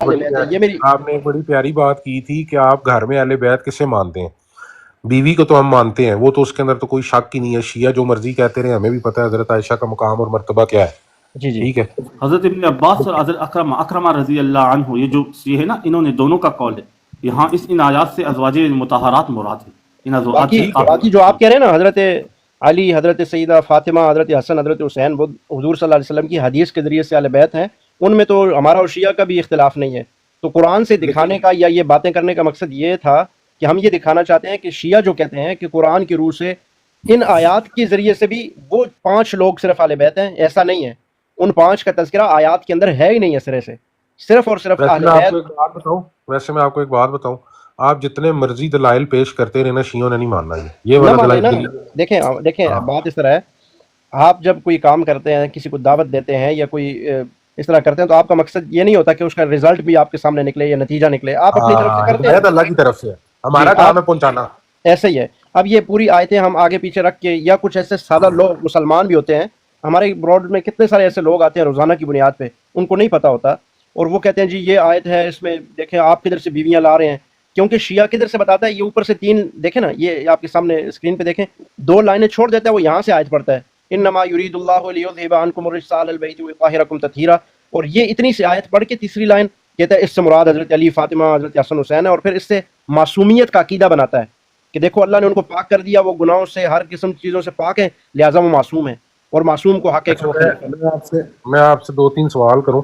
یہ میری آپ نے ایک بڑی پیاری بات کی تھی کہ آپ گھر میں اہل بیت کسے مانتے ہیں. بیوی کو تو ہم مانتے ہیں, وہ تو اس کے اندر تو کوئی شک ہی نہیں ہے. شیعہ جو مرضی کہتے رہے, ہمیں بھی پتہ ہے حضرت عائشہ کا مقام اور مرتبہ کیا ہے. جی جی ٹھیک ہے, حضرت ابن عباس اور حضرت اکرمہ رضی اللہ عنہ یہ ہے نا, انہوں نے دونوں کا قول ہے. یہاں ان آیات سے ازواج مطہرات مراد ہے, ان ازواج سے باقی جو آپ کہہ رہے ہیں نا, حضرت علی, حضرت سیدہ فاطمہ, حضرت حسن, حضرت حسین, وہ حضور صلی اللہ علیہ وسلم کی حدیث کے ذریعے سے اہل بیت ہیں. ان میں تو ہمارا اور شیعہ کا بھی اختلاف نہیں ہے. تو قرآن سے دکھانے کا یا یہ باتیں کرنے کا مقصد یہ تھا کہ ہم یہ دکھانا چاہتے ہیں کہ شیعہ جو کہتے ہیں کہ قرآن کی روح سے ان آیات کے ذریعے سے بھی وہ 5 لوگ صرف اہل بیت ہیں, ایسا نہیں ہے. ان 5 کا تذکرہ آیات کے اندر ہے ہی نہیں ہے سرے سے, صرف اور صرف اہل ویسے میں آپ کو ایک بات بتاؤں, آپ جتنے مرضی دلائل پیش کرتے رہے نا, شیعوں نے نہیں ماننا. یہ نہ والا مانے نا. دلائل دیکھیں بات اس طرح ہے, آپ جب کوئی کام کرتے ہیں, کسی کو دعوت دیتے ہیں یا کوئی اس طرح کرتے ہیں, تو آپ کا مقصد یہ نہیں ہوتا کہ اس کا رزلٹ بھی آپ کے سامنے نکلے یا نتیجہ نکلے. آپ اپنی طرف سے کرتے ہیں, اللہ کی طرف سے ہے, جی ہمارا کام ہے پہنچانا. ایسے ہی ہے. اب یہ پوری آیتیں ہم آگے پیچھے رکھ کے, یا کچھ ایسے سادہ لوگ مسلمان بھی ہوتے ہیں ہمارے براڈ میں, کتنے سارے ایسے لوگ آتے ہیں روزانہ کی بنیاد پہ, ان کو نہیں پتہ ہوتا, اور وہ کہتے ہیں جی یہ آیت ہے, اس میں دیکھیں آپ کدھر سے بیویاں لا رہے ہیں. کیونکہ شیعہ کدھر سے بتاتا ہے, یہ اوپر سے 3 دیکھیں نا, یہ آپ کے سامنے اسکرین پہ دیکھیں, 2 لائنیں چھوڑ دیتا ہے, وہ یہاں سے آیت پڑھتا ہے, انما یرید اللہ لیذھب عنکم الرجس اہل البیت ویطہرکم تطہیرا. اور یہ اتنی سی آیت پڑھ کے تیسری لائن کہتا ہے اس سے مراد حضرت علی, فاطمہ, حضرت حسن حسین ہے, اور پھر اس سے معصومیت کا عقیدہ بناتا ہے کہ دیکھو اللہ نے ان کو پاک کر دیا, وہ گناہوں سے, ہر قسم کی چیزوں سے پاک ہیں, لہٰذا وہ معصوم ہیں, اور معصوم کو حق ہے کہ وہ میں آپ سے 2-3 سوال کروں,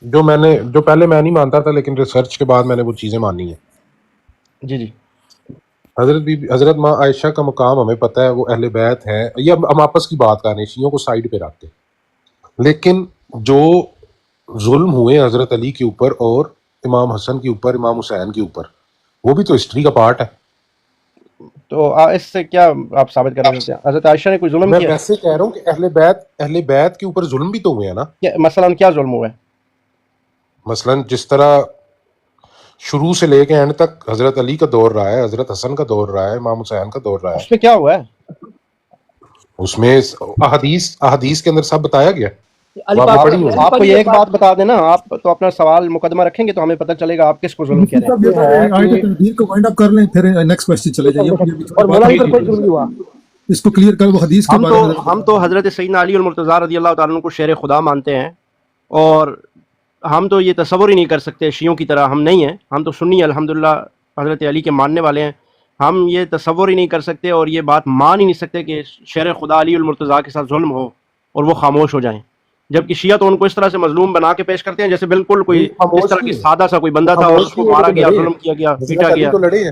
جو پہلے میں نہیں مانتا تھا, لیکن ریسرچ کے بعد میں نے وہ چیزیں مانی ہیں. جی جی حضرت ماں عائشہ کا مقام ہمیں پتہ ہے, وہ اہل بیت ہیں. یہ ہم آپس کی بات کر رہے ہیں, شیعوں کو سائیڈ پہ رکھتے ہیں. لیکن جو ظلم ہوئے حضرت علی کے اوپر اور امام حسن کے اوپر, امام حسین کے اوپر, وہ بھی تو ہسٹری کا پارٹ ہے. تو اس سے کیا آپ ثابت کرنا چاہتے ہیں؟ حضرت عائشہ نے کوئی ظلم میں کیا؟ ویسے کہہ رہا ہوں کہ اہل بیت کے اوپر ظلم بھی تو ہوئے ہیں نا. مثلا کیا ظلم ہوا ہے؟ مثلا جس طرح شروع سے لے کے اینڈ تک حضرت علی کا دور رہا ہے, حضرت حسن کا دور رہا ہے, امام حسین کا دور رہا ہے. اس میں کیا ہوا ہے؟ اس میں احادیث کے اندر سب بتایا گیا. آپ کو یہ ایک بات بتا دینا, آپ تو اپنا سوال مقدمہ رکھیں گے تو ہمیں پتہ چلے گا آپ کس کو ظلم کہہ رہے ہیں. کو وائنڈ اپ کر لیں, پھر نیکسٹ کوسچن چلے جائیے. اور مولانا پر کوئی ظلم نہیں ہوا. اس کو کلیئر کر, وہ حدیث کے بارے میں. ہم تو حضرت سیدنا علی المرتضیٰ رضی اللہ تعالیٰ عنہ کو شیر خدا مانتے ہیں, اور ہم تو یہ تصور ہی نہیں کر سکتے, شیعوں کی طرح ہم نہیں ہیں, ہم تو سنی الحمدللہ حضرت علی کے ماننے والے ہیں. ہم یہ تصور ہی نہیں کر سکتے اور یہ بات مان ہی نہیں سکتے کہ شیر خدا علی المرتضیٰ کے ساتھ ظلم ہو اور وہ خاموش ہو جائیں, جبکہ شیعہ تو ان کو اس طرح سے مظلوم بنا کے پیش کرتے ہیں جیسے بالکل کوئی اس طرح کی سادہ سا کوئی بندہ تھا اور اس کو مارا گیا, ظلم کیا گیا, پیٹا گیا.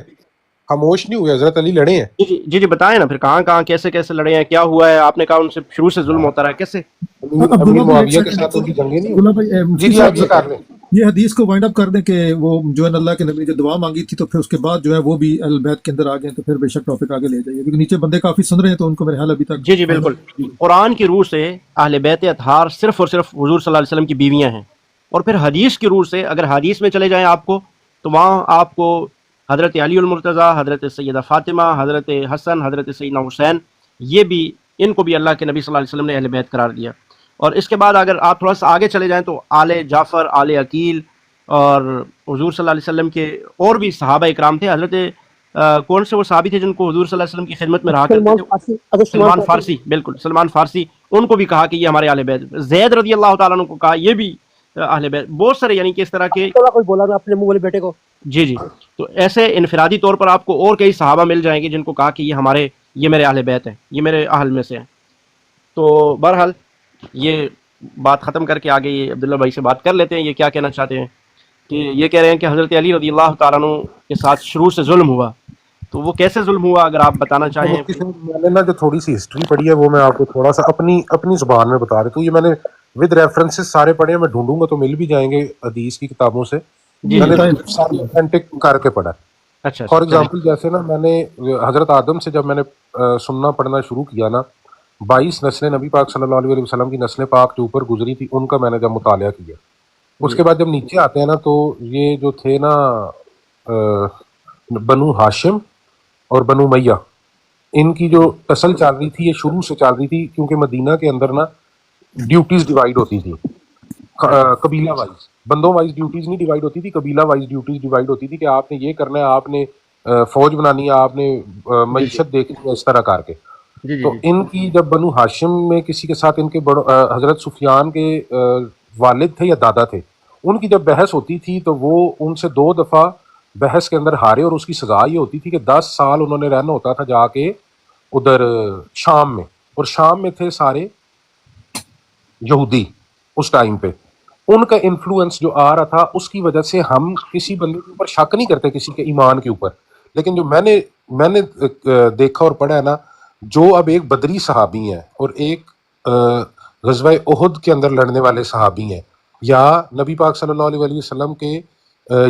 خاموش نہیں ہوئے, حضرت علی لڑے ہیں. جی بتائیں نا پھر کہاں کیسے لڑے ہیں, کیا ہوا ہے؟ آپ نے کہا ان سے شروع سے ظلم ہوتا رہا, کیسے؟ معاویہ کے ساتھ ان کی جنگیں نہیں ہوئی. یہ حدیث کو وائنڈ اپ کر دیں کہ وہ جو ہے اللہ کے نبی نے جو دعا مانگی تھی, تو پھر اس کے بعد جو ہے وہ بھی اہل بیت کے اندر آ گئے, تو پھر بے شک ٹاپک آگے لے جائیے, کیونکہ نیچے بندے کافی سن رہے ہیں, تو ان کو میرے حال ابھی تک. جی بالکل. قرآن کی روح سے اہل بیت اطہار صرف اور صرف حضور صلی اللہ علیہ وسلم کی بیویاں ہیں, اور پھر حدیث کی روح سے اگر حدیث میں چلے جائیں آپ کو, تو وہاں آپ کو حضرت علی المرتضیٰ, حضرت سیدہ فاطمہ, حضرت حسن, حضرت سیدنا حسین, یہ بھی ان کو بھی اللہ کے نبی صلی اللہ علیہ وسلم نے اہل بیت قرار دیا. اور اس کے بعد اگر آپ تھوڑا سا آگے چلے جائیں تو آل جعفر, آل عقیل, اور حضور صلی اللہ علیہ وسلم کے اور بھی صحابہ اکرام تھے. حضرت کون سے وہ صحابی تھے جن کو حضور صلی اللہ علیہ وسلم کی خدمت میں رہا کرتے تھے؟ سلمان فارسی, بالکل سلمان فارسی, ان کو بھی کہا کہ یہ ہمارے اہل بیت. زید رضی اللہ تعالیٰ عنہ کو کہا یہ بھی اہل بیت. بہت سارے یعنی کہ اس طرح کے کوئی بولا نا اپنے منہ والے بیٹے کو. جی تو ایسے انفرادی طور پر آپ کو اور کئی صحابہ مل جائیں گے جن کو کہا کہ یہ میرے اہل بیت ہیں, یہ میرے اہل میں سے ہیں. تو بہرحال یہ بات ختم کر کے آگے یہ عبداللہ بھائی سے بات کر لیتے ہیں, یہ کیا کہنا چاہتے ہیں. کہ یہ کہہ رہے ہیں کہ حضرت علی رضی اللہ تعالیٰ عنہ کے ساتھ شروع سے ظلم ہوا, تو وہ کیسے ظلم ہوا اگر آپ بتانا چاہیں. میں نے نا جو تھوڑی سی ہسٹری پڑھی ہے وہ میں آپ کو تھوڑا سا اپنی زبان میں بتا رہا ہوں. یہ میں نے ود ریفرنسز سارے پڑھے ہیں, میں ڈھونڈوں گا تو مل بھی جائیں گے حدیث کی کتابوں سے. میں نے سارے اوتھینٹک کر کے پڑھا. اچھا, فار ایگزامپل جیسے نا میں نے حضرت آدم سے جب میں نے سننا پڑھنا شروع کیا نا, 22 نسلیں نبی پاک صلی اللہ علیہ وسلم کی نسلیں پاک کے اوپر گزری تھی, ان کا میں نے جب مطالعہ کیا. اس کے بعد جب نیچے آتے ہیں نا تو یہ جو تھے نا بنو ہاشم اور بنو میہ, ان کی جو نسل چل رہی تھی یہ شروع سے چل رہی تھی, کیونکہ مدینہ کے اندر نا ڈیوٹیز ڈیوائیڈ ہوتی تھی. قبیلہ وائز، بندوں وائز ڈیوٹیز نہیں ڈیوائڈ ہوتی تھی، قبیلہ وائز ڈیوٹیز ڈیوائڈ ہوتی تھی کہ آپ نے یہ کرنا ہے، آپ نے فوج بنانی ہے، آپ نے معیشت دیکھنی ہے، اس طرح کر کے. جی جی تو جی ان کی جب بنو ہاشم میں کسی کے ساتھ ان کے حضرت سفیان کے والد تھے یا دادا تھے، ان کی جب بحث ہوتی تھی تو وہ ان سے 2 دفعہ بحث کے اندر ہارے، اور اس کی سزا یہ ہوتی تھی کہ 10 سال انہوں نے رہنا ہوتا تھا جا کے ادھر شام میں، اور شام میں تھے سارے یہودی اس ٹائم پہ. ان کا انفلوئنس جو آ رہا تھا اس کی وجہ سے ہم کسی بندے کے اوپر شک نہیں کرتے، کسی کے ایمان کے اوپر. لیکن جو میں نے دیکھا اور پڑھا ہے نا، جو اب ایک بدری صحابی ہیں اور ایک غزوہ احد کے اندر لڑنے والے صحابی ہیں، یا نبی پاک صلی اللہ علیہ وسلم کے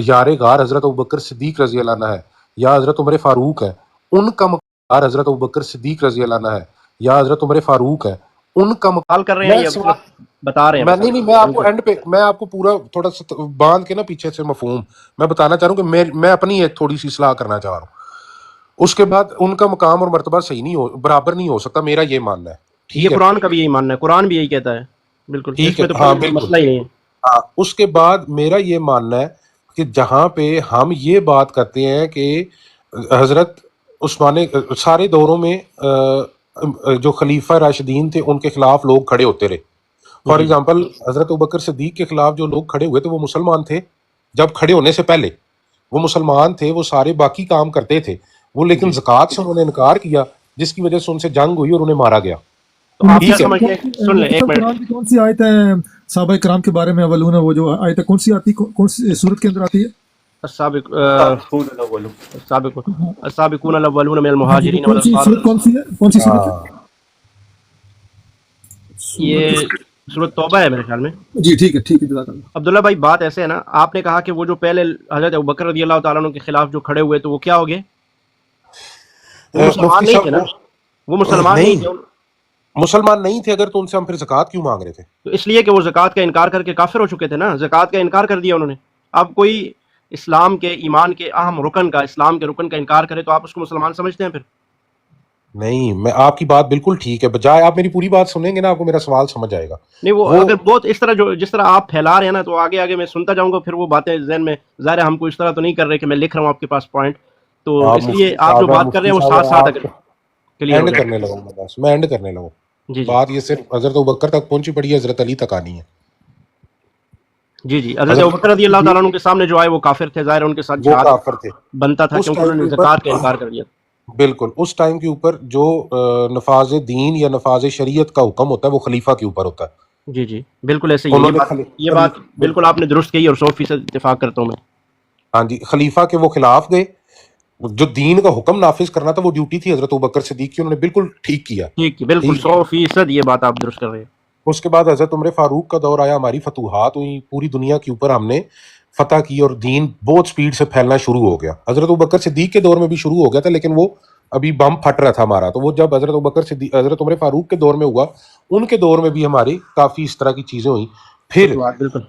یار غار حضرت ابوبکر صدیق رضی اللہ عنہ ہے، یا حضرت عمر فاروق ہے، ان کا مقام حضرت ابوبکر صدیق رضی اللہ عنہ ہے، یا حضرت عمر فاروق ہے، ان کا سوال کر رہے ہیں میں یا سوال بتا رہے ہیں میں بس نہیں آپ میں آپ کو کو؟ اینڈ پہ میں آپ کو پورا تھوڑا سا باندھ کے نا پیچھے سے مفہوم میں بتانا چاہ رہا ہوں کہ میں اپنی ایک تھوڑی سی اصلاح کرنا چاہ رہا ہوں. اس کے بعد ان کا مقام اور مرتبہ صحیح نہیں ہو، برابر نہیں ہو سکتا، میرا یہ ماننا ہے. یہ ٹھیک ہے، قرآن کا بھی یہی ماننا ہے، قرآن بھی یہی کہتا ہے. بالکل، اس ٹھیک ہے، میں تو ہاں کوئی بالکل. مسئلہ ہی نہیں ہے. ہاں، اس کے بعد میرا یہ ماننا ہے کہ جہاں پہ ہم یہ بات کرتے ہیں کہ حضرت عثمان سارے دوروں میں جو خلیفہ راشدین تھے ان کے خلاف لوگ کھڑے ہوتے رہے. فار جی جی ایگزامپل حضرت ابوبکر صدیق کے خلاف جو لوگ کھڑے ہوئے تھے وہ مسلمان تھے، جب کھڑے ہونے سے پہلے وہ مسلمان تھے، وہ سارے باقی کام کرتے تھے وہ، لیکن جی. زکوٰۃ سے انہوں نے انکار کیا، جس کی وجہ سے ان سے جنگ ہوئی اور انہیں مارا گیا. تو آپ کیا ٹھیک ہے، سمجھتے ہیں؟ سن لیں مفتی ایک صاحب، منٹ. قرآن کی کون سی آیت ہے صحابہ کرام کے بارے میں اولون، وہ جو آیت ہے کون سی آتی، کون سی صورت کے اندر آتی ہے؟ السابقون الاولون من ہاں جی، وہ المہاجرین کون سی والانصار. صورت کون سی ہے، کون سی صورت ہے؟ یہ صورت سورۃ توبہ ہے میرے خیال میں. جی ٹھیک ہے ٹھیک ہے، جزاک اللہ. عبداللہ بھائی بات ایسے ہے نا، آپ نے کہا کہ وہ جو پہلے حضرت ابوبکر رضی اللہ تعالیٰ عنہ کے خلاف جو کھڑے ہوئے تو وہ کیا ہو گئے؟ وہ مسلمان مفتی نہیں تھے صاحب نا، وہ مسلمان نہیں نہیں، تھے. مسلمان نہیں تھے اگر، تو ان سے ہم پھر زکوٰۃ کیوں مانگ رہے تھے؟ تو اس لیے کہ وہ زکوٰۃ کا انکار کر کے کافر ہو چکے تھے نا، زکوٰۃ کا انکار کر دیا انہوں نے. اب کوئی اسلام کے ایمان کے اہم رکن کا، اسلام کے رکن کا انکار کرے تو آپ اس کو مسلمان سمجھتے ہیں پھر؟ نہیں، میں آپ کی بات بالکل ٹھیک ہے، بجائے آپ میری پوری بات سنیں گے نا آپ کو میرا سوال سمجھ آئے گا. نہیں، وہ وہ اگر بہت اس طرح جو جس طرح آپ پھیلا رہے ہیں نا تو آگے آگے میں سنتا جاؤں گا، پھر وہ باتیں ذہن میں، ظاہر ہے ہم کو اس طرح تو نہیں کر رہے کہ میں لکھ رہا ہوں آپ کے پاس پوائنٹ، تو آپ اس لیے مفتی آپ جو صاحب ہیں، بات کر رہے مفتی ہیں وہ صاحب ساتھ ہیں ساتھ آپ، اگر کلیئر ہو اینڈ جائے. کرنے لگا ہوں، بس میں اینڈ کرنے لگا ہوں. جی جی بات یہ صرف حضرت ابوبکر تک پہنچی پڑی ہے، حضرت علی تک آنی ہے. جی جی. حضرت حضرت ابوبکر رضی اللہ تعالیٰ عنہ کے سامنے جو آئے وہ کافر تھے، ظاہر ہے ان کے ساتھ وہ جہاد کافر تھے بنتا تھا اس کیونکہ ٹائم انہوں کے نے اوپر. زکوٰۃ کا انکار کر دیا. بالکل اس ٹائم کے اوپر جو نفاذ دین یا نفاذ شریعت کا حکم ہوتا ہے وہ خلیفہ کے اوپر ہوتا ہے. جی جی بالکل ایسے ہی ہے. انہوں نے یہ بات بالکل آپ نے درست کہی اور 100% اتفاق کرتا ہوں میں. ہاں جی، خلیفہ کے وہ خلاف گئے، جو دین کا حکم نافذ کرنا تھا وہ ڈیوٹی تھی حضرت ابوبکر صدیق کی، انہوں نے بالکل ٹھیک کیا. ٹھیک ہے، بالکل ٹھیک، 100% یہ بات آپ درست کر رہے ہیں. اس کے بعد حضرت عمر فاروق کا دور آیا، ہماری فتوحات ہوئی، پوری دنیا کے اوپر ہم نے فتح کی اور دین بہت سپیڈ سے پھیلنا شروع ہو گیا. حضرت ابوبکر صدیق کے دور میں بھی شروع ہو گیا تھا، لیکن وہ ابھی بم پھٹ رہا تھا ہمارا. تو وہ جب حضرت ابوبکر صدیق، حضرت عمر فاروق کے دور میں ہوا، ان کے دور میں بھی ہماری کافی اس طرح کی چیزیں ہوئیں. پھر فتوحات بالکل.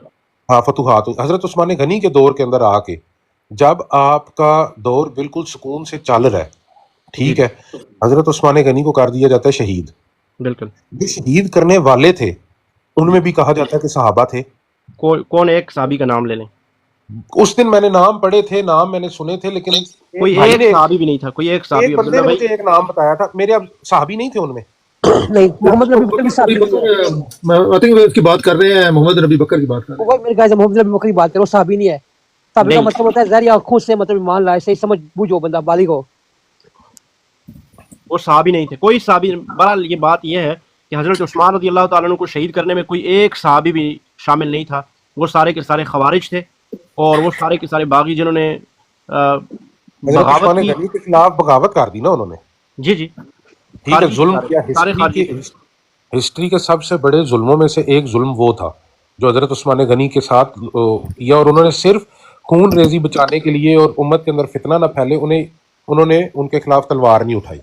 ہاں فتوحات ہوئی. حضرت عثمان غنی کے دور کے اندر آ کے جب آپ کا دور بالکل سکون سے چل رہا ہے، جی ٹھیک ہے، حضرت عثمان غنی کو کر دیا جاتا ہے شہید. بالکل. جو شہید کرنے والے تھے ان میں بھی کہا جاتا ہے کہ صحابہ تھے. کون ایک صحابی کا نام لے لیں؟ اس دن میں نے نام پڑھے تھے، نام میں نے سنے تھے، لیکن کوئی بھائی ایک نے صحابی بھی نہیں تھا، کوئی ایک صحابی. ایک بندے عبداللہ نے بھائی مجھے ایک نام بتایا تھا، میرے اب صحابی نہیں تھے ان میں. نہیں، محمد نبی بکر کی صاحب میں آئی تھنک اس کی بات کر رہے ہیں، محمد نبی بکر کی بات کر رہے ہیں. وہ میرے خیال سے محمد نبی بکر کی بات کرو، صحابی نہیں ہے. صحابی کا نہیں. مطلب ہوتا ہے ظاہر آنکھوں سے مطلب ایمان لائے، صحیح سمجھ بوجھو بندہ بالغ ہو. وہ صحابی نہیں تھے، کوئی صحابی. بہرحال یہ بات یہ ہے کہ حضرت عثمان رضی اللہ تعالیٰ عنہ کو شہید کرنے میں کوئی ایک صحابی بھی شامل نہیں تھا. وہ سارے کے سارے خوارج تھے اور وہ سارے کے سارے باغی جنہوں نے حضرت بغاوت عثمان کی. غنی کے خلاف بغاوت کر دی نا انہوں نے. جی جی. ٹھیک ہے، خارجی ظلم تھے کیا. سارے خارجی تھے. ہسٹری کے سب سے بڑے ظلموں میں سے ایک ظلم وہ تھا جو حضرت عثمان غنی کے ساتھ کیا، اور انہوں نے صرف خون ریزی بچانے کے لیے اور امت کے اندر فتنہ نہ پھیلے انہوں نے ان کے خلاف تلوار نہیں اٹھائی.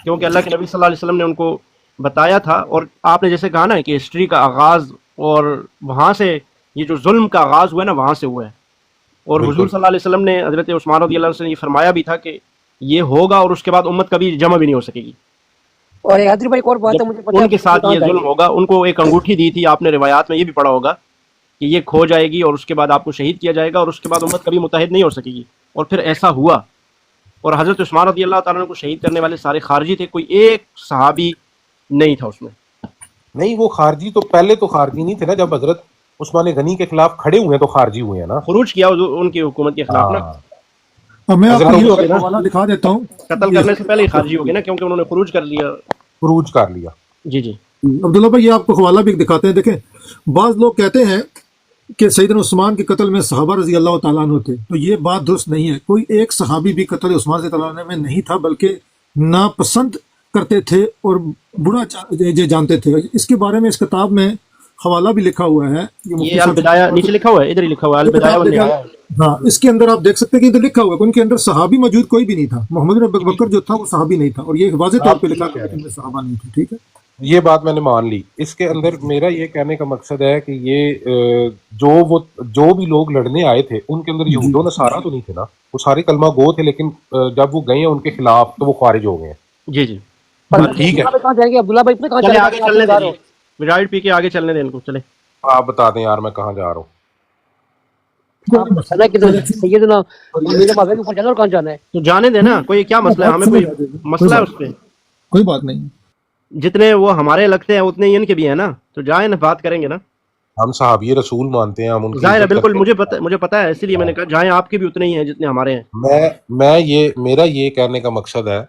کیونکہ اللہ کے نبی صلی اللہ علیہ وسلم نے ان کو بتایا تھا. اور آپ نے جیسے کہا نا کہ ہسٹری کا آغاز اور وہاں سے یہ جو ظلم کا آغاز ہوا ہے نا وہاں سے ہوا ہے. اور بالکل. حضور صلی اللہ علیہ وسلم نے حضرت عثمان رضی اللہ عنہ سے یہ فرمایا بھی تھا کہ یہ ہوگا اور اس کے بعد امت کبھی جمع بھی نہیں ہو سکے گی. اور حیدری بھائی ایک اور بات ہے، جب مجھے پتا ہے ان کے ساتھ یہ ظلم ہوگا، ان کو ایک انگوٹھی دی تھی، آپ نے روایات میں یہ بھی پڑھا ہوگا کہ یہ کھو جائے گی اور اس کے بعد آپ کو شہید کیا جائے گا اور اس کے بعد امت کبھی متحد نہیں ہو سکے گی، اور پھر ایسا ہوا، اور حضرت عثمان رضی اللہ تعالیٰ عنہ کو شہید کرنے والے سارے خارجی تھے، کوئی ایک صحابی نہیں تھا اس میں۔ نہیں، وہ خارجی تو پہلے تو خارجی نہیں تھے نا، جب حضرت عثمان غنی کے خلاف کھڑے ہوئے ہیں تو خارجی ہوئے ہیں نا۔ خروج کیا ان کی حکومت کے خلاف نا، ہاں، اب میں آپ حضرت کو خارجی ہو یہ گئے نا، حوالہ دکھا دیتا ہوں۔ قتل کرنے سے پہلے ہی خارجی ہو گئے نا، کیونکہ انہوں نے خروج کر لیا۔ خروج کر لیا۔ جی جی عبداللہ بھائی یہ آپ کو حوالہ بھی دکھاتے ہیں، دیکھیں بعض لوگ کہتے ہیں کہ سیدنا عثمان کے قتل میں صحابہ رضی اللہ تعالیٰ عنہ تھے، تو یہ بات درست نہیں ہے۔ کوئی ایک صحابی بھی قتل عثمان رضی اللہ عنہ میں نہیں تھا، بلکہ ناپسند کرتے تھے اور برا جانتے تھے۔ اس کے بارے میں اس کتاب میں حوالہ بھی لکھا ہوا ہے، مفتی یہ صاحب البدایہ نیچے لکھا ہوا ہے، ادھر ہی لکھا ہوا ہے البدایہ والنہایہ۔ ہاں، اس کے اندر آپ دیکھ سکتے ہیں کہ ادھر لکھا ہوا ہے کہ ان کے اندر صحابی موجود کوئی بھی نہیں تھا۔ محمد بن ابی بکر جو تھا وہ صحابی نہیں تھا، اور یہ واضح طور پہ لکھا کہ ان میں صحابہ نہیں تھے۔ ٹھیک ہے، یہ بات میں نے مان لی۔ اس کے اندر میرا یہ کہنے کا مقصد ہے کہ یہ جو بھی لوگ لڑنے آئے تھے ان کے اندر یہود و نصارہ تو نہیں تھے نا، وہ سارے کلمہ گو تھے، لیکن جب وہ گئے ہیں ان کے خلاف تو وہ خارج ہو گئے ہیں۔ جی جی ٹھیک ہے، کہاں جائیں گے عبداللہ بھائی، اتنے کہاں چلے چلے آگے چلنے دیں، رائٹ پی کے آگے چلنے دیں ان کو، چلے۔ آپ بتا دیں یار میں کہاں جا رہا ہوں۔ سیدنا میرے بابے کے اوپر جانا اور کہاں جانا ہے؟ تو جانے دیں نا، کوئی کیا مسئلہ ہے، ہمیں کوئی مسئلہ ہے اس پہ؟ کوئی بات نہیں۔ جتنے وہ ہمارے لگتے ہیں اتنے ہی ان کے بھی ہیں نا، تو جائیں نا، بات کریں گے نا۔ ہم صحابی رسول مانتے ہیں، ہم ان کی ظاہر ہے، عزت بالکل کرتے ہیں۔ مجھے پتا ہے، اسی لیے میں نے کہا جائیں، آپ کے بھی اتنے ہی ہیں جتنے ہمارے ہیں۔ میرا یہ کہنے کا مقصد ہے،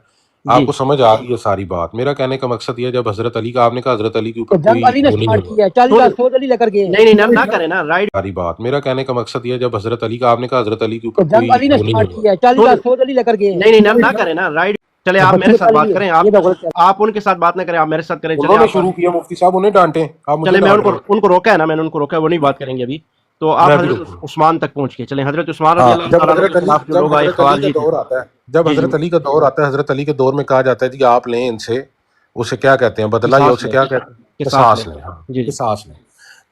آپ کو سمجھ آ گئی ہے ساری بات۔ میرا کہنے کا مقصد یہ ہے، جب حضرت علی کا آپ نے کہا حضرت علی کے اوپر جنگ کوئی علی نے وہ نہیں سٹارٹ ہوگا۔ کیا ہے، 40,000 فوج علی لے کر گئے ہیں۔ نہیں نہ کریں نا، رائٹ۔ ساری بات میرا کہنے کا مقصد یہ ہے، جب حضرت علی کا آپ نے کہا حضرت علی کے اوپر جنگ کوئی علی نے وہ نہیں سٹارٹ ہوگا۔ کیا ہے، 40,000 فوج علی لے کر گئے ہیں۔ نہیں نہ کریں نا، رائٹ۔ چلے آپ میرے ساتھ بات کریں، آپ ان کے ساتھ بات نہ کریں، آپ میرے ساتھ کریں۔ انہوں نے شروع کیا، مفتی صاحب انہیں ڈانٹیں، آپ مجھے چلے میں ڈانٹ رہے ہیں۔ ان کو روکا ہے نا، میں نے ان کو روکا ہے، وہ نہیں بات کریں گے ابھی۔ تو آپ میں بھی حضرت روکوں گا۔ عثمان تک پہنچ کے چلیں۔ حضرت عثمان رضی اللہ جب تعالیٰ عنہ حضرت کے علی خلاف جو لوگ آئے خوارجی کا تھے۔ دور آتا ہے، جب حضرت علی کا دور آتا ہے، حضرت علی کے دور میں کہا جاتا ہے جی آپ لیں ان سے، اسے کیا کہتے ہیں، بدلہ، یا اسے کیا کہتے ہیں، قصاص لیں۔ جی قصاص لیں۔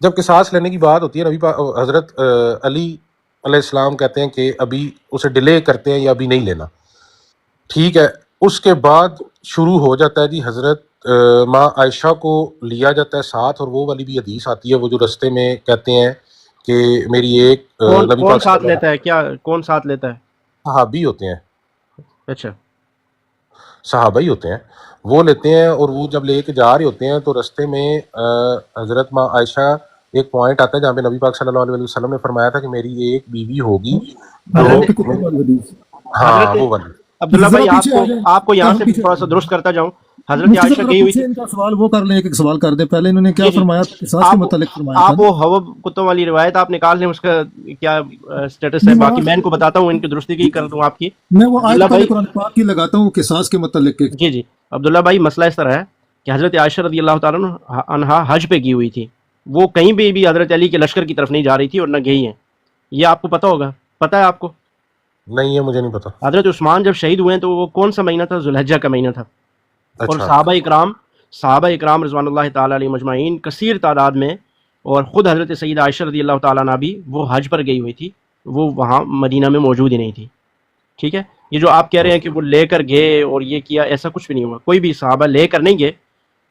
جب قصاص لینے کی بات ہوتی ہے، نبی حضرت علی علیہ السلام کہتے ہیں کہ ابھی اسے ڈیلے کرتے ہیں یا ابھی نہیں لینا۔ ٹھیک ہے، اس کے بعد شروع ہو جاتا ہے جی، حضرت ماں عائشہ کو لیا جاتا ہے ساتھ، اور وہ والی بھی حدیث آتی ہے، وہ جو رستے میں کہتے ہیں کہ میری ایک نبی کون پاک ساتھ لیتا ہے، کیا کون ساتھ لیتا ہے؟ صحابی ہوتے ہیں، اچھا، صحابہ ہی ہوتے ہیں، وہ لیتے ہیں، اور وہ جب لے کے جا رہے ہوتے ہیں تو رستے میں حضرت ماں عائشہ ایک پوائنٹ آتا ہے جہاں پہ نبی پاک صلی اللہ علیہ وسلم نے فرمایا تھا کہ میری ایک بیوی ہوگی تو ہاں وہ والی۔ عبداللہ بھائی ذرا پیچھے آ جائیں، آپ کو یہاں سے پیچھے تھوڑا سا درست کرتا جاؤں۔ حضرت مفتی عائشہ صاحب گئی ہوئی پیچھے تھی، ان کا سوال وہ کر لیں، ایک سوال کر دیں پہلے انہوں نے کیا فرمایا تھا، قصاص کے متعلق فرمایا تھا۔ آپ وہ حوب کتوں والی روایت آپ نکال لیں، اس کا کیا سٹیٹس ہے، باقی میں ان کو بتاتا ہوں، ان کی درستی کی کر دوں آپ کی۔ میں وہ آیت عبداللہ پہلے بھائی، قرآن پاک کی لگاتا ہوں قصاص کے متعلق۔ جی عبداللہ بھائی، مسئلہ اس طرح ہے کہ حضرت عائشہ رضی اللہ تعالیٰ عنہا حج پہ کی ہوئی تھی، وہ کہیں بھی حضرت علی کے لشکر کی طرف نہیں جا رہی تھی اور نہ گئی ہیں، یہ آپ کو پتہ ہوگا، پتہ ہے آپ کو؟ نہیں ہے، مجھے نہیں پتا۔ حضرت عثمان جب شہید ہوئے ہیں تو وہ کون سا مہینہ تھا؟ ذوالحجہ کا مہینہ تھا، اور صحابہ اکرام رضوان اللہ تعالیٰ علیہ مجمعین کثیر تعداد میں، اور خود حضرت سید عائشہ رضی اللہ تعالیٰ عنہ بھی وہ حج پر گئی ہوئی تھی، وہ وہاں مدینہ میں موجود ہی نہیں تھی۔ ٹھیک ہے، یہ جو آپ کہہ رہے ہیں کہ وہ لے کر گئے اور یہ کیا، ایسا کچھ بھی نہیں ہوا، کوئی بھی صحابہ لے کر نہیں گئے۔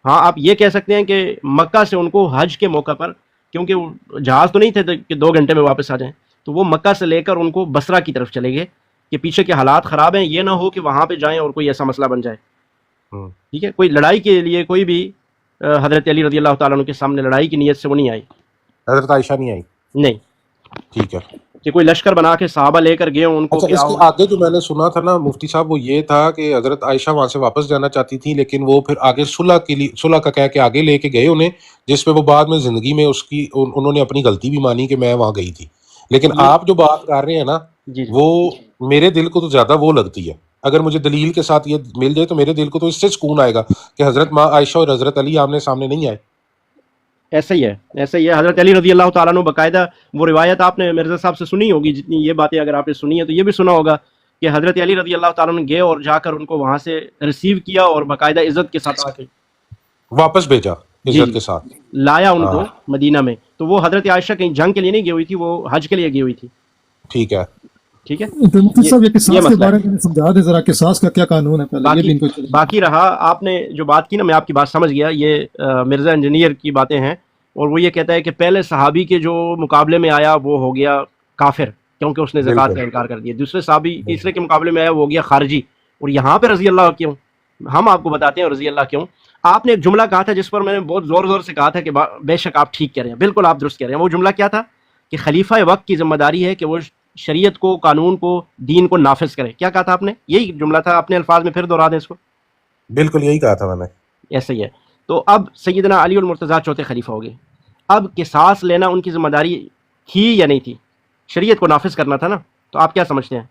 ہاں آپ یہ کہہ سکتے ہیں کہ مکہ سے ان کو حج کے موقع پر، کیونکہ وہ جہاز تو نہیں تھے کہ 2 گھنٹے میں واپس آ جائیں، تو وہ مکہ سے لے کر ان کو بصرہ کی طرف چلے گئے کہ پیچھے کے حالات خراب ہیں، یہ نہ ہو کہ وہاں پہ جائیں اور کوئی ایسا مسئلہ بن جائے۔ ٹھیک ہے، کوئی لڑائی کے لیے کوئی بھی حضرت علی رضی اللہ تعالیٰ عنہ کے سامنے لڑائی کی نیت سے وہ نہیں آئی، حضرت عائشہ نہیں آئی۔ نہیں ٹھیک ہے، کہ کوئی لشکر بنا کے صحابہ لے کر گئے ان کو۔ اچھا، اس کے آگے جو میں نے سنا تھا نا مفتی صاحب، وہ یہ تھا کہ حضرت عائشہ وہاں سے واپس جانا چاہتی تھی، لیکن وہ پھر آگے صلح کا کہہ کے آگے لے کے گئے انہیں، جس پہ وہ بعد میں زندگی میں انہوں نے اپنی غلطی بھی مانی کہ میں وہاں گئی تھی۔ لیکن آپ جو بات کر رہے ہیں نا، وہ میرے دل کو تو زیادہ وہ لگتی ہے، اگر مجھے دلیل کے ساتھ یہ مل جائے تو میرے دل کو تو اس سے سکون آئے گا کہ حضرت ماں عائشہ اور حضرت علی آمنے سامنے نہیں آئے۔ ایسا ہی ہے، حضرت علی رضی اللہ تعالیٰ عنہ باقاعدہ، وہ روایت آپ نے مرزا صاحب سے سنی ہوگی، جتنی یہ باتیں اگر آپ نے سنی ہیں تو یہ بھی سنا ہوگا کہ حضرت علی رضی اللہ تعالیٰ عنہ گئے اور جا کر ان کو وہاں سے ریسیو کیا اور باقاعدہ عزت کے ساتھ آ کے واپس بھیجا عزت کے ساتھ، لایا ان کو مدینہ میں۔ تو وہ حضرت عائشہ کہیں جنگ کے لیے نہیں گئی ہوئی تھی، وہ حج کے لیے گئی ہوئی تھی۔ ٹھیک ہے، ٹھیک ہے، تو مفتی صاحب یہ قصاص کے مسئلہ بارے میں سمجھا دیں ذرا، قصاص کا کیا قانون ہے پہلے، یہ بھی ان کو باقی رہا۔ آپ نے جو بات کی نا، میں آپ کی بات سمجھ گیا، یہ مرزا انجینئر کی باتیں ہیں اور وہ یہ کہتا ہے کہ پہلے صحابی کے جو مقابلے میں آیا وہ ہو گیا کافر کیونکہ اس نے زکوٰۃ کا بالکل انکار کر دیا، دوسرے صحابی تیسرے کے مقابلے میں آیا وہ ہو گیا خارجی، اور یہاں پہ رضی اللہ کیوں؟ ہم آپ کو بتاتے ہیں رضی اللہ کیوں۔ آپ نے ایک جملہ کہا تھا جس پر میں نے بہت زور زور سے کہا تھا کہ بے شک آپ ٹھیک کہہ رہے ہیں، بالکل آپ درست کہہ رہے ہیں۔ وہ جملہ کیا تھا کہ خلیفہ وقت کی ذمہ داری ہے کہ وہ شریعت کو، قانون کو، دین کو نافذ کرے۔ کیا کہا تھا آپ نے؟ یہی جملہ تھا، اپنے الفاظ میں پھر دوہرا دیں اس کو۔ بالکل یہی کہا تھا میں نے۔ ایسا ہی ہے۔ تو اب سیدنا علی المرتضیٰ چوتھے خلیفہ ہو گئے، اب قصاص لینا ان کی ذمہ داری تھی یا نہیں تھی؟ شریعت کو نافذ کرنا تھا نا، تو آپ کیا سمجھتے ہیں؟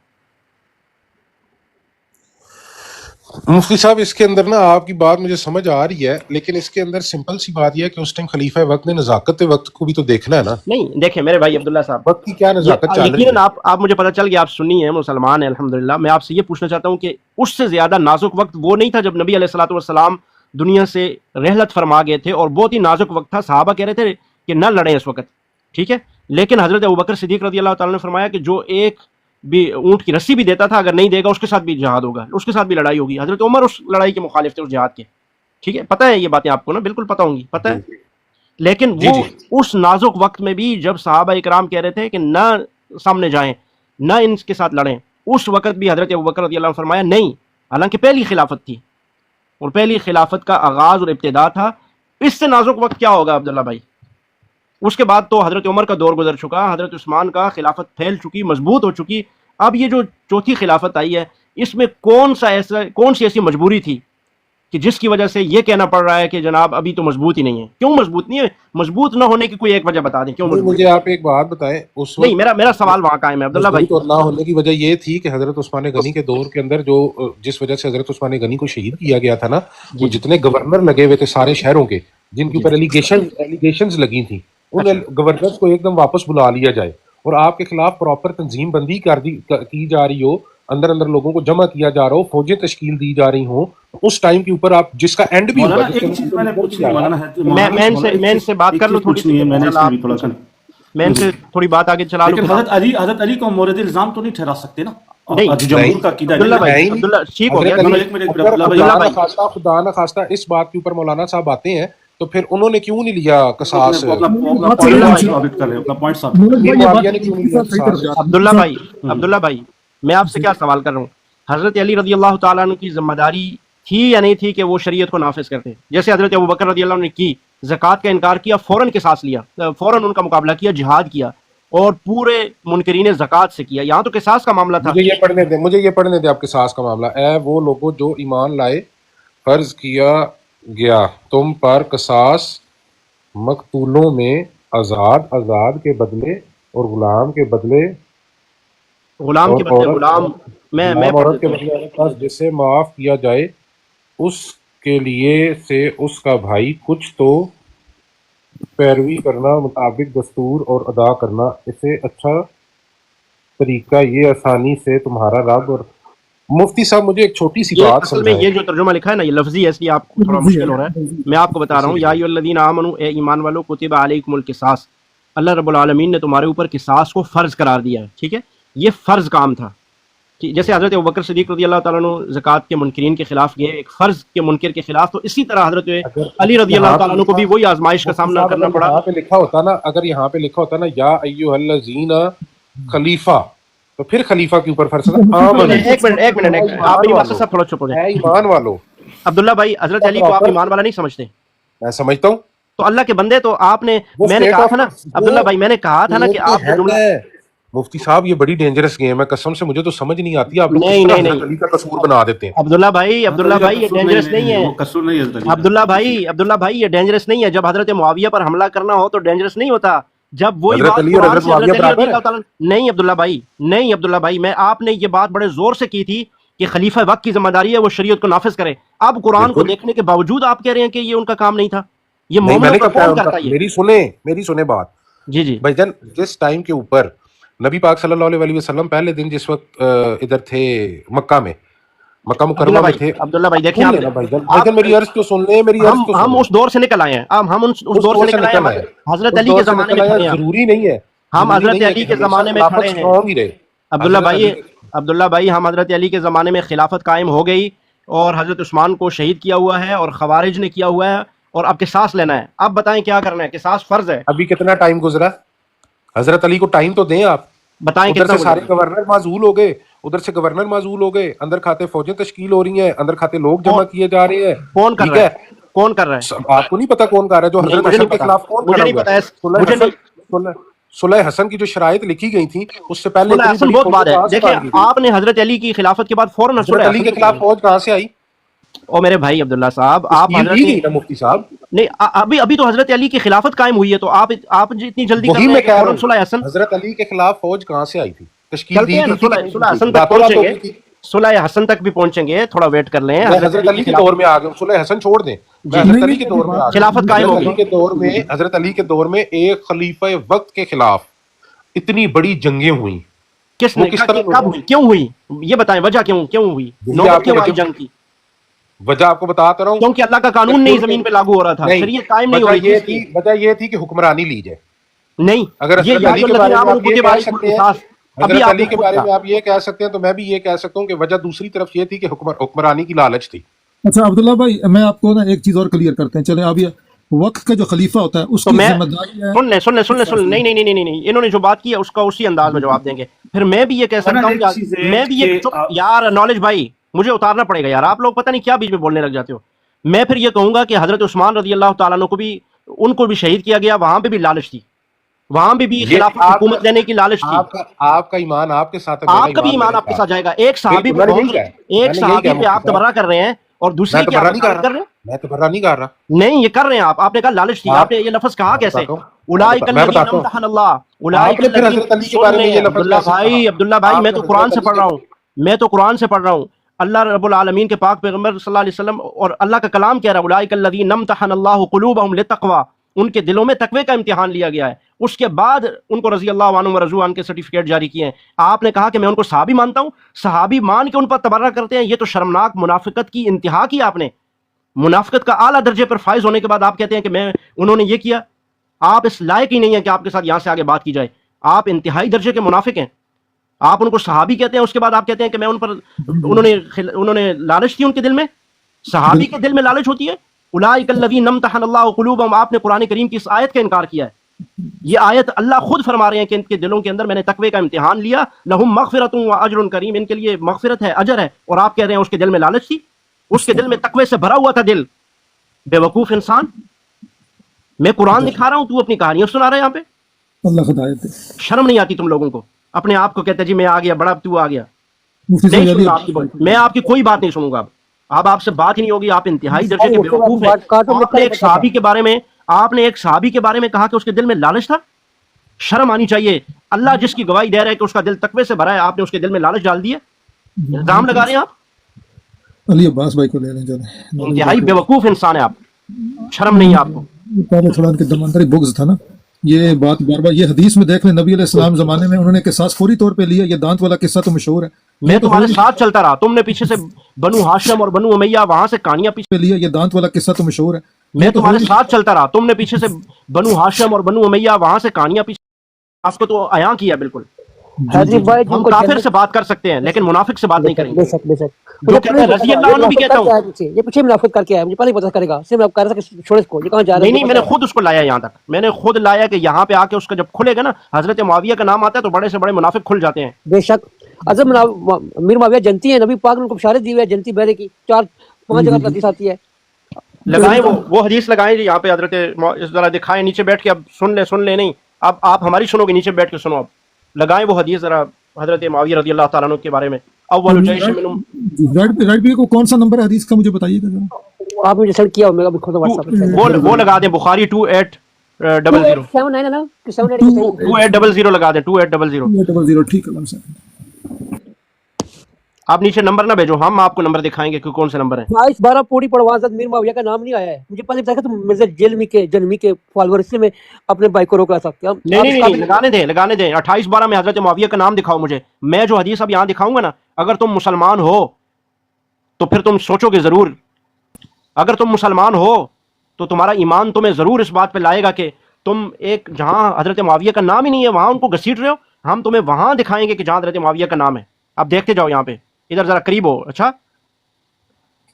مفتی صاحب اس کے اندر نا آپ کی بات مجھے سمجھ آ رہی ہے، لیکن اس کے اندر سمپل سی بات یہ ہے کہ اس ٹائم خلیفہ وقت نے نزاکت وقت کو بھی تو دیکھنا ہے نا، نہیں دیکھیں میرے بھائی عبداللہ صاحب، وقت کی کیا نزاکت چل رہی یقیناً ہے۔ آپ مجھے پتہ چل گیا آپ سنی ہیں، مسلمان ہیں الحمدللہ۔ میں آپ سے یہ پوچھنا چاہتا ہوں کہ اس سے زیادہ نازک وقت وہ نہیں تھا جب نبی علیہ الصلوۃ والسلام دنیا سے رحلت فرما گئے تھے، اور بہت ہی نازک وقت تھا، صحابہ کہہ رہے تھے کہ نہ لڑیں اس وقت، ٹھیک ہے، لیکن حضرت ابوبکر صدیق رضی اللہ تعالیٰ نے فرمایا کہ جو ایک بھی اونٹ کی رسی بھی دیتا تھا اگر نہیں دے گا اس کے ساتھ بھی جہاد ہوگا، اس کے ساتھ بھی لڑائی ہوگی۔ حضرت عمر اس لڑائی کے مخالف تھے، اس جہاد کے، ٹھیک ہے، پتہ ہے یہ باتیں آپ کو نا، بالکل پتہ ہوں گی، پتہ ہے۔ لیکن جی وہ جی اس نازک وقت میں بھی جب صحابہ اکرام کہہ رہے تھے کہ نہ سامنے جائیں، نہ ان کے ساتھ لڑیں، اس وقت بھی حضرت ابوبکر رضی اللہ عنہ نے فرمایا نہیں، حالانکہ پہلی خلافت تھی اور پہلی خلافت کا آغاز اور ابتدا تھا، اس سے نازک وقت کیا ہوگا عبداللہ بھائی؟ اس کے بعد تو حضرت عمر کا دور گزر چکا، حضرت عثمان کا خلافت پھیل چکی، مضبوط ہو چکی۔ اب یہ جو چوتھی خلافت آئی ہے اس میں کون سی ایسی مجبوری تھی کہ جس کی وجہ سے یہ کہنا پڑ رہا ہے کہ جناب ابھی تو مضبوط ہی نہیں ہے؟ کیوں مضبوط نہیں ہے؟ مضبوط نہ ہونے کی کوئی ایک وجہ بتا دیں، کیوں مضبوط مجھے آپ ایک بات بتائیں، اس نہیں؟ وقت میرا سوال وہاں قائم ہے عبداللہ بھائی۔ مضبوط اور نہ ہونے کی وجہ یہ تھی کہ حضرت عثمان غنی کے دور کے اندر جو جس وجہ سے حضرت عثمان غنی کو شہید کیا گیا تھا نا، وہ جی جتنے گورنر لگے ہوئے تھے سارے شہروں کے جن کے جی اوپر ایلیگیشنز لگی تھیں، ان اچھا گورنرز کو ایک دم واپس بلا لیا جائے اور آپ کے خلاف پراپر تنظیم بندی کی جا رہی ہو، اندر لوگوں کو جمع کیا جا رہا ہو، فوجیں تشکیل دی جا رہی ہوں، اس ٹائم کے اوپر آپ جس کا اینڈ بھی ہوگا، مولانا جس کے ایک چیز میں نے اندر پوچھنی ہے، مولانا میں ان سے بات ایک کر چیز لوں تھوڑی سی، پوچھنی ہے، میں نے اس انشاءاللہ میں بھی آپ تھوڑا پوچھیں، میں ان سے تھوڑی بات آگے چلا لوں لیکن پھر آپ۔ حضرت علی کو مورد الزام تو نہیں ٹھہرا سکتے نا، نہیں جمہور کا عقیدہ عبداللہ نہیں بھائی، نہیں، عبداللہ ٹھیک ہو گیا، حضرت علی ایک منٹ اگر عبداللہ بھائی خدا نہ خواستہ اس بات کے اوپر مولانا صاحب آتے ہیں تو پھر انہوں نے کیوں نہیں لیا قصاص؟ اپنا بات پوائنٹ صحیح ہے ثابت کر رہے ہیں، اپنا پوائنٹ ثابت نورج بھائی، یہ بات معاویہ نے کیوں نہیں لیا صحیح طرف قصاص؟ جا رہا ہے۔ عبداللہ بھائی، ہوں۔ عبداللہ بھائی میں آپ سے کیا سوال کر رہا ہوں، حضرت علی رضی اللہ تعالیٰ عنہ کی ذمہ داری تھی یا نہیں تھی کہ وہ شریعت کو نافذ کرتے؟ جیسے حضرت ابوبکر رضی اللہ عنہ نے کی، زکوٰۃ کا انکار کیا، فوراً قصاص لیا، فوراً ان کا مقابلہ کیا، جہاد کیا، اور پورے منکرین زکوٰۃ سے کیا، یہاں تو قصاص کا معاملہ تھا۔ مجھے یہ پڑھنے دیں آپ قصاص کا معاملہ۔ اے وہ لوگوں جو ایمان لائے، فرض کیا گیا تم پر قصاص مقتولوں میں آزاد کے بدلے اور غلام کے بدلے غلام کے بدلے غلام، میں غلام پڑھ عورت دیتا کے ہوں۔ بدلے عورت جسے معاف کیا جائے اس کے لیے سے اس کا بھائی کچھ تو پیروی کرنا، مطابق دستور اور ادا کرنا، اسے اچھا طریقہ یہ آسانی سے تمہارا رب۔ اور مفتی صاحب مجھے ایک چھوٹی سی یہ بات اصل میں سمجھائیں۔ یہ جو ترجمہ لکھا ہے نا یہ لفظی ہے، اس لیے آپ کو تھوڑا مشکل ہو رہا ہے، میں آپ کو بتا رہا ہوں۔ یا ایھا الذین آمنوا، اے ایمان والو، کتب علیکم القصاص، اللہ رب العالمین نے تمہارے اوپر قصاص کو فرض قرار دیا ہے، ٹھیک ہے، یہ فرض کام تھا۔ جیسے حضرت ابوبکر صدیق رضی اللہ تعالیٰ عنہ زکوٰۃ کے منکرین کے خلاف گئے، ایک فرض کے منکر کے خلاف، تو اسی طرح حضرت علی رضی اللہ تعالیٰ عنہ کو بھی وہی آزمائش کا سامنا کرنا پڑا۔ یہاں پہ لکھا ہوتا نا، اگر یہاں پہ لکھا ہوتا نا یا ایھا الذین خلیفہ، تو پھر خلیفہ کے اوپر فرض تھا۔ ایک منٹ آپ میری بات سے سب تھوڑا چپ ہو جائیں۔ اے ایمان والو، عبداللہ بھائی، حضرت علی کو آپ ایمان والا نہیں سمجھتے؟ میں سمجھتا ہوں تو اللہ کے بندے، تو آپ نے، وہ میں نے state کہا of- تھا نا عبداللہ بھائی، میں نے کہا تھا نا کہ آپ نے جملہ، مفتی صاحب یہ بڑی ڈینجرس گیم ہے، قسم سے مجھے تو سمجھ نہیں آتی آپ لوگ نہیں، کس طرح نہیں، حضرت علی کا قصور بنا دیتے ہیں۔ عبداللہ بھائی یہ ڈینجرس نہیں ہے، وہ قصور نہیں ہے حضرت علی کا۔ عبداللہ بھائی یہ ڈینجرس نہیں ہے۔ جب حضرت معاویہ پر حملہ کرنا ہو تو ڈینجرس نہیں ہوتا، جب وہی حضرت بات علی اور قرآن حضرت سے معاویہ حضرت علی رضی برابر اللہ تعالیٰ، نہیں عبداللہ بھائی میں، آپ نے یہ بات بڑے زور سے کی تھی کہ خلیفہ وقت کی ذمہ داری ہے وہ شریعت کو نافذ کرے، اب قرآن کو بالکل۔ دیکھنے کے باوجود آپ کہہ رہے ہیں کہ یہ ان کا کام نہیں تھا؟ یہ نہیں، میں مومنوں نے پر کہا کون کرتا ہے یہ؟ میری سنیں بات جی بھائی جان، جس ٹائم کے اوپر نبی پاک صلی اللہ علیہ وسلم پہلے دن جس وقت ادھر تھے مکہ مکرمہ میں تھے، عبداللہ بھائی دیکھیں سن لینا بھائی جان، لیکن میری عرض تو سن لیں، میری عرض تو ہم اس دور سے نکل آئے ہیں، ہم اس دور سے نکل آئے ہیں، حضرت علی کے زمانے میں کھڑے ہیں، ضروری نہیں ہے، ہم حضرت علی کے زمانے میں کھڑے ہیں۔ عبداللہ بھائی ہم حضرت علی کے زمانے میں خلافت قائم ہو گئی اور حضرت عثمان کو شہید کیا ہوا ہے اور خوارج نے کیا ہوا ہے، اور اب قصاص لینا ہے. اب بتائیں کیا کرنا ہے؟ قصاص فرض ہے. ابھی کتنا ٹائم گزرا؟ حضرت علی کو ٹائم تو دیں آپ. بتائیں ادھر کتنا سے سارے گزرا؟ گورنر معزول ہو گئے، ادھر سے گورنر معزول ہو گئے، اندر کھاتے فوجیں تشکیل ہو رہی ہیں، اندر کھاتے لوگ جمع کیے جا رہے ہیں. کون کر ٹھیک رہا ہے، ہے؟ کون کر رہا ہے؟ آپ کو نہیں پتا کون کر رہا ہے؟ جو نہیں حضرت مجھے حسن نہیں کے پتا، خلاف کون مجھے کھڑا نہیں ہوا پتا ہے؟ مجھے نہیں. صلح حسن کی جو شرائط لکھی گئی تھیں اس سے پہلے صلح اتنی حسن بڑی بہت فوجیں بعد ہے. کہاں سے دیکھیں بن گئی تھی؟ آپ نے حضرت علی کی خلافت کے بعد فوراً حضرت صلح علی حسن کے کو خلاف فوج کہاں سے آئی؟ او میرے بھائی عبداللہ صاحب، آپ تشکیل حضرت دی گئی نا مفتی صاحب. نہیں ابھی تو حضرت علی کی خلافت قائم ہوئی ہے، تو آپ اتنی جلدی کر وہی رہے میں ہیں کہ کہہ رہا فوراً صلح حسن. ہوں، حضرت علی کے خلاف فوج کہاں سے آئی تھی؟ تشکیل چلتے دی ہیں نا، گئی تھی کہ صلح حسن تک راتوں رات پہنچیں ہو گے. گئی تھی؟ صلح حسن تک بھی پہنچیں گے، تھوڑا ویٹ کر لیں. میں حضرت علی کے دور میں آ گیا ہوں، صلح حسن چھوڑ دیں، میں جی حضرت نہیں علی نہیں کے ابھی دور میں آ بات گیا ہوں. خلافت قائم حضرت ہو علی گئی. کے دور میں، حضرت علی کے دور میں ایک خلیفہ وقت کے خلاف اتنی بڑی جنگیں ہوئیں، کس وہ نے کس طرح کب ہوئی، کیوں ہوئی؟ یہ بتائیں وجہ کیوں ہوئی، یہی نوبت آپ کو کیوں آئی وجہ جنگ کی؟ آپ کو بتاتا رہا ہوں. کیونکہ اللہ کا قانون نہیں زمین پہ لاگو ہو رہا تھا، نہیں، شریعت قائم نہیں ہو رہی تھی اس لیے. وجہ یہ تھی کہ حکمرانی لی جائے. نہیں، اگر یہ حضرت یا علی ایھا کے الذین بارے میں آمنوا آپ یہ کتب کہہ علیکم سکتے ہیں، القصاص، ابھی حضرت آپ علی نے کے خود بارے کہا. میں آپ یہ کہہ سکتے ہیں، تو میں بھی یہ کہہ سکتا ہوں کہ وجہ دوسری طرف یہ تھی کہ حکمرانی کی لالچ تھی. اچھا عبداللہ بھائی، میں آپ کو نا ایک چیز اور کلیئر کرتے ہیں. چلیں اب یہ وقت کا جو خلیفہ ہوتا ہے اس تو کی میں ذمہ داری ہے. سن لیں نہیں انہوں نے جو بات کی ہے اس کا اسی انداز میں جواب دیں گے. پھر میں بھی یہ کہہ ورنہ سکتا ہوں ایک چیز کہ ہے میں بھی کہ یہ یار نالج بھائی مجھے اتارنا پڑے گا یار، آپ لوگ پتہ نہیں کیا بیچ میں بولنے لگ جاتے ہو. میں پھر یہ کہوں گا کہ حضرت عثمان رضی اللہ تعالیٰ عنہ کو بھی، ان کو بھی شہید کیا گیا، وہاں پہ بھی لالچ تھی، وہاں پہ بھی یہ خلافت حکومت لینے کی لالچ تھی. آپ کا ایمان آپ کے ساتھ ہے، میرا آپ کا بھی ایمان میرے آپ کے ساتھ. ساتھ جائے گا. ایک صحابی بالکل، پہ میں نے یہی کہا، ایک میں نے یہی صحابی کہا پہ مفتی آپ صاحب. تبرہ کر رہے ہیں اور میں دوسرے کی آپ تبرہ نہیں کر وکالت کر رہا، رہے ہیں. میں تبرہ نہیں کر رہا. نہیں یہ کر رہے ہیں آپ نے کہا لالچ تھی. آپ نے یہ لفظ کہا میں کیسے؟ بتاتا ہوں، اولئک میں الذین بتاتا ہوں. امتحن اللہ، آپ اولئک نے پھر الذین. حضرت علی کے سن بارے میں لیں یہ لفظ کیسے کہا؟ عبداللہ بھائی آپ میں نے تو حضرت قرآن سے علی پڑھ کے رہا ہوں، میں تو قرآن سے پڑھ رہا ہوں. اللہ رب العالمین کے پاک پیغمبر صلی اللہ علیہ وسلم اور اللہ کا کلام کہہ رہا ہے اولئک الذین امتحن اللہ قلوبہم للتقوی، ان کے دلوں میں تقوی کا امتحان لیا گیا ہے. اس کے بعد ان کو رضی اللہ عنہم ورضوا عنہ کے سرٹیفکیٹ جاری کیے ہیں. آپ نے کہا کہ میں ان کو صحابی مانتا ہوں، صحابی مان کے ان پر تبرہ کرتے ہیں. یہ تو شرمناک منافقت کی انتہا کی آپ نے. منافقت کا اعلیٰ درجے پر فائز ہونے کے بعد آپ کہتے ہیں کہ انہوں نے یہ کیا. آپ اس لائق ہی نہیں ہیں کہ آپ کے ساتھ یہاں سے آگے بات کی جائے. آپ انتہائی درجے کے منافق ہیں. آپ ان کو صحابی کہتے ہیں، اس کے بعد آپ کہتے ہیں کہ میں ان پر انہوں نے لالچ تھی ان کے دل میں. صحابی کے دل میں لالچ ہوتی ہے. اولئک الذین امتحن اللہ قلوبہم، آپ نے قرآن کریم کی اس آیت کا انکار کیا ہے. یہ آیت اللہ خود فرما رہے ہیں کہ ان کے دلوں کے اندر میں نے تقوی کا امتحان لیا. لہم مغفرۃ واجر کریم، ان کے لیے مغفرت ہے، اجر ہے. اور آپ کہہ رہے ہیں اس کے دل میں لالچ تھی. اس کے دل میں تقوی سے بھرا ہوا تھا دل. بے وقوف انسان. میں قرآن دکھا رہا ہوں، تو اپنی کہانیاں سنا رہا ہے یہاں پہ. اللہ ہدایت دے. شرم نہیں آتی تم لوگوں کو؟ اپنے آپ کو کہتے جی میں آ گیا بڑا، تو آ گیا. مفتی نہیں صاحب سنوں گا آپ کی بات، میں آپ کی کوئی بات نہیں سنوں گا. اب آپ سے بات ہی نہیں ہوگی. آپ انتہائی درجے کے بیوقوف ہیں. آپ نے ایک صحابی کے بارے میں کہا کہ اس کے دل میں لالچ تھا. شرم آنی چاہیے. اللہ جس کی گواہی دے رہا ہے کہ اس کا دل تقوی سے بھرا ہے، آپ نے اس کے دل میں لالچ ڈال دی ہے. الزام لگا رہے ہیں آپ. علی عباس بھائی کو لے لیں چلیں. انتہائی بیوقوف انسان ہے آپ. شرم نہیں ہے آپ کو. پہلے تھوڑا ان کے دل اندر بغض تھا نا. یہ بات بار بار یہ حدیث میں دیکھ لیں، نبی علیہ السلام زمانے میں انہوں نے قصاص فوری طور پہ لیا. یہ دانت والا قصہ تو مشہور ہے. میں تمہارے ساتھ چلتا رہا، تم نے پیچھے سے بنو ہاشم اور بنو امیہ وہاں سے کہانیاں پیچھے لیا. یہ دانت والا قصہ تو مشہور ہے. میں تمہارے ساتھ چلتا رہا، تم نے پیچھے سے بنو ہاشم اور بنو امیہ وہاں سے کہانیاں پیچھے. آپ کو تو عیاں کیا بالکل. حاجی بھائی ہم کافر سے بات کر سکتے ہیں لیکن منافق سے بات نہیں کریں بے گے. شک بے شک. جو کہتا ہے رضی اللہ عنہ بھی کہتا ہوں. یہ پیچھے منافق کر کے آیا، مجھے پہلے پتہ کرے گا. صرف آپ کہہ رہا تھا کہ چھوڑ اس کو، یہ کہاں جا رہا ہے. نہیں میں نے خود اس کو لایا یہاں تک. میں نے خود لایا کہ یہاں پہ آ کے اس کا جب کھلے گا نا، حضرت معاویہ کا نام آتا ہے تو بڑے سے بڑے منافق کھل جاتے ہیں. بے شک. اعظم میر معاویہ جنتی ہیں، نبی پاک نے ان کو بشارت دی ہوئی ہے جنتی بہرے کی. 4-5 جگہ حدیث آتی ہے. لگائیں وہ حدیث لگائیں جی یہاں پہ حضرت اس ذرا دکھائیں نیچے بیٹھ کے. اب سن لیں نہیں، اب آپ ہماری سنو گے، نیچے بیٹھ کے سنو. اب لگائیں وہ حدیث ذرا حضرت معاویہ رضی اللہ تعالیٰ عنہ کے بارے میں. اول جیش منہم. رائٹ بھی کو کون سا نمبر ہے حدیث کا مجھے بتائیے گا. آپ مجھے سینڈ کیا ہو، میرا بھی کھول دو واٹس ایپ پہ. وہ لگا دیں بخاری 2800. 7 ہے نا 7 2800 لگا دیں. 2800. ٹھیک ہے. آپ نیچے نمبر نہ بھیجو، ہم آپ کو نمبر دکھائیں گے کہ کون سے نمبر ہیں. 12 پوری پڑھوا حضرت میر معاویہ کا نام نہیں آیا ہے. مجھے پہلے بتایا کہ تم مرزا جنمی کے فالوور، اس لیے میں اپنے بھائی کو روک رہا تھا. نہیں لگانے دیں. 28-12 میں حضرت معاویہ کا نام دکھاؤ مجھے. میں جو حدیث اب یہاں دکھاؤں گا نا، اگر تم مسلمان ہو تو پھر تم سوچو گے ضرور. اگر تم مسلمان ہو تو تمہارا ایمان تمہیں ضرور اس بات پہ لائے گا کہ تم ایک جہاں حضرت معاویہ کا نام ہی نہیں ہے وہاں ان کو گھسیٹ رہے ہو. ہم تمہیں وہاں دکھائیں گے کہ جہاں حضرت معاویہ کا نام ہے. اب دیکھتے جاؤ یہاں پہ، ادھر ذرا قریب ہو. اچھا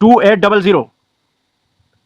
2800,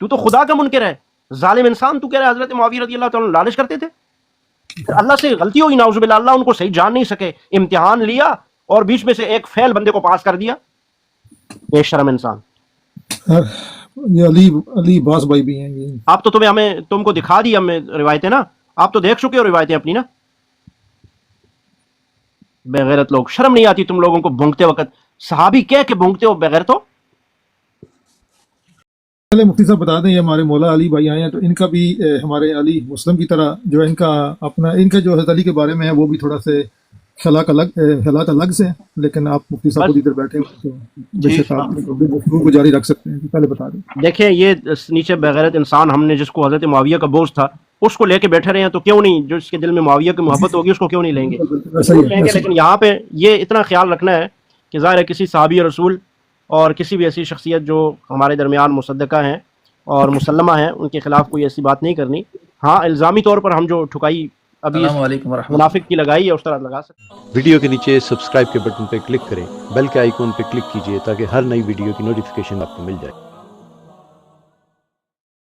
تو خدا کا منکر ہے، ظالم انسان. تو کہہ رہا ہے حضرت معاویہ رضی اللہ تعالیٰ عنہ لالچ کرتے تھے. اللہ سے غلطی ہوئی نعوذ باللہ، اللہ ان کو صحیح جان نہیں سکے، امتحان لیا اور بیچ میں سے ایک فیل بندے کو پاس کر دیا. بے شرم انسان. یہ علی باس بھائی بھی ہیں یہ. آپ تو تم کو دکھا دی ہمیں روایتیں نا، آپ تو دیکھ چکے ہو روایتیں اپنی نا. بےغیرت لوگ، شرم نہیں آتی تم لوگوں کو بھونکتے وقت؟ صحابی کہہ کے بھونکتے ہو بےغیرتو. پہلے مفتی صاحب بتا دیں، یہ ہمارے مولا علی بھائی آئے ہیں تو ان کا بھی ہمارے علی مسلم کی طرح جو ان کا جو حضرت علی کے بارے میں ہے وہ بھی تھوڑا سے خیالات الگ سے ہیں، لیکن آپ مفتی صاحب خود ادھر بیٹھے ہیں تو بے شک آپ گفتگو کو جاری رکھ سکتے ہیں. پہلے بتا دیں. دیکھیں یہ نیچے بےغیرت انسان، ہم نے جس کو حضرت معاویہ کا بوجھ تھا اس کو لے کے بیٹھے رہے ہیں، تو کیوں نہیں جو اس کے دل میں معاویہ کی محبت ہوگی اس کو کیوں نہیں لیں گے؟ لیں گے. لیکن یہاں پہ یہ اتنا خیال رکھنا ہے کہ ظاہر ہے کسی صحابی رسول اور کسی بھی ایسی شخصیت جو ہمارے درمیان مصدقہ ہیں اور مسلمہ ہیں ان کے خلاف کوئی ایسی بات نہیں کرنی. ہاں الزامی طور پر ہم جو ٹھکائی ابھی منافق کی لگائی ہے اس طرح لگا سکتے ہیں. ویڈیو کے نیچے سبسکرائب کے بٹن پہ کلک کریں، بیل کے آئیکن پہ کلک کیجئے تاکہ ہر نئی ویڈیو کی نوٹیفیکیشن آپ کو مل جائے.